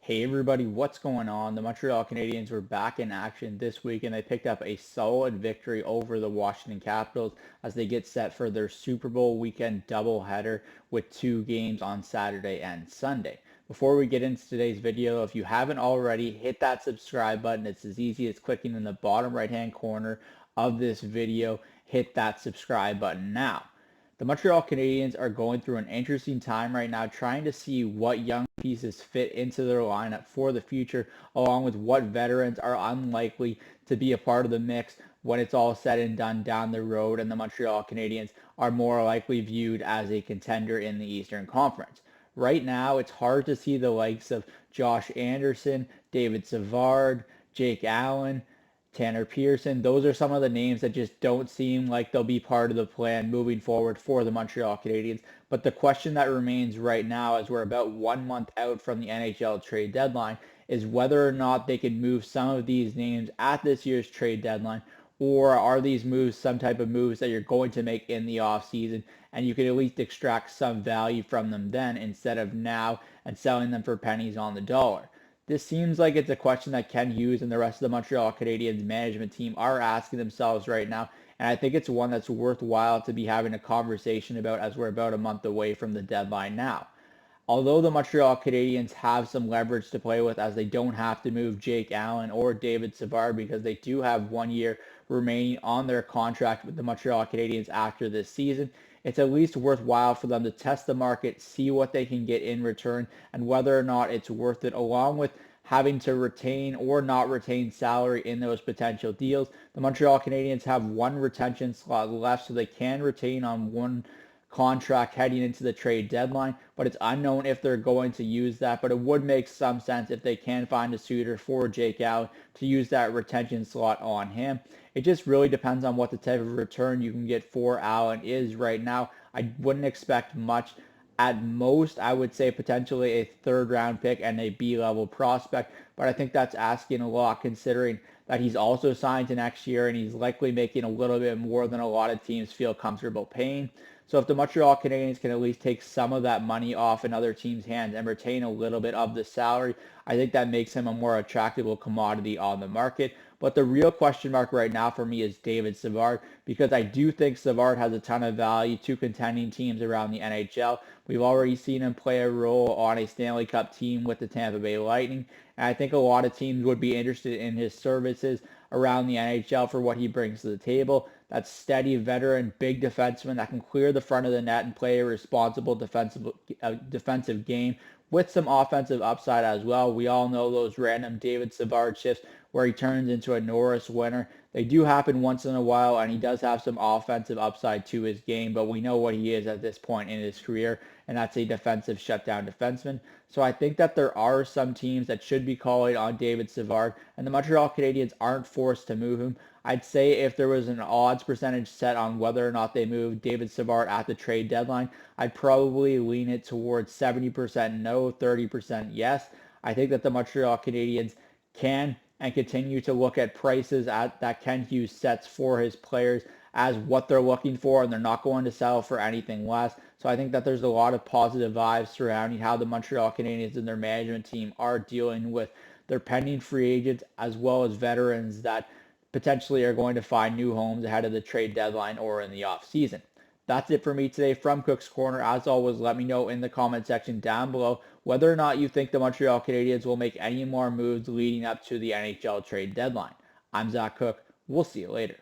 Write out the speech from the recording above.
Hey everybody, what's going on? The Montreal Canadiens were back in action this week and they picked up a solid victory over the Washington Capitals as they get set for their Super Bowl weekend doubleheader with two games on Saturday and Sunday. Before we get into today's video, if you haven't already, hit that subscribe button. It's as easy as clicking in the bottom right hand corner of this video. Hit that subscribe button now. The Montreal Canadiens are going through an interesting time right now, trying to see what young pieces fit into their lineup for the future, along with what veterans are unlikely to be a part of the mix when it's all said and done down the road, and the Montreal Canadiens are more likely viewed as a contender in the Eastern Conference. Right now, it's hard to see the likes of Josh Anderson, David Savard, Jake Allen, Tanner Pearson. Those are some of the names that just don't seem like they'll be part of the plan moving forward for the Montreal Canadiens. But the question that remains right now, as we're about 1 month out from the NHL trade deadline, is whether or not they can move some of these names at this year's trade deadline, or are these moves some type of moves that you're going to make in the offseason and you can at least extract some value from them then instead of now and selling them for pennies on the dollar. This seems like it's a question that Kent Hughes and the rest of the Montreal Canadiens management team are asking themselves right now, and I think it's one that's worthwhile to be having a conversation about as we're about a month away from the deadline now. Although the Montreal Canadiens have some leverage to play with as they don't have to move Jake Allen or David Savard because they do have 1 year remaining on their contract with the Montreal Canadiens after this season, it's at least worthwhile for them to test the market, see what they can get in return, and whether or not it's worth it, along with having to retain or not retain salary in those potential deals. The Montreal Canadiens have one retention slot left, so they can retain on one contract heading into the trade deadline, but it's unknown if they're going to use that. But it would make some sense if they can find a suitor for Jake Allen to use that retention slot on him. It just really depends on what the type of return you can get for Allen is right now. I wouldn't expect much. At most, I would say potentially a third round pick and a B-level prospect, but I think that's asking a lot considering that he's also signed to next year and he's likely making a little bit more than a lot of teams feel comfortable paying. So if the Montreal Canadiens can at least take some of that money off another team's hands and retain a little bit of the salary, I think that makes him a more attractive commodity on the market. But the real question mark right now for me is David Savard, because I do think Savard has a ton of value to contending teams around the NHL. We've already seen him play a role on a Stanley Cup team with the Tampa Bay Lightning, and I think a lot of teams would be interested in his services around the NHL for what he brings to the table. That steady veteran, big defenseman that can clear the front of the net and play a responsible defensive game with some offensive upside as well. We all know those random David Savard shifts where he turns into a Norris winner. They do happen once in a while, and he does have some offensive upside to his game, but we know what he is at this point in his career, and that's a defensive shutdown defenseman. So I think that there are some teams that should be calling on David Savard, and the Montreal Canadiens aren't forced to move him. I'd say if there was an odds percentage set on whether or not they move David Savard at the trade deadline, I'd probably lean it towards 70% no, 30% yes. I think that the Montreal Canadiens can and continue to look at prices that Kent Hughes sets for his players as what they're looking for, and they're not going to sell for anything less. So I think that there's a lot of positive vibes surrounding how the Montreal Canadiens and their management team are dealing with their pending free agents as well as veterans that potentially are going to find new homes ahead of the trade deadline or in the offseason. That's it for me today from Cook's Corner. As always, let me know in the comment section down below whether or not you think the Montreal Canadiens will make any more moves leading up to the NHL trade deadline. I'm Zach Cook. We'll see you later.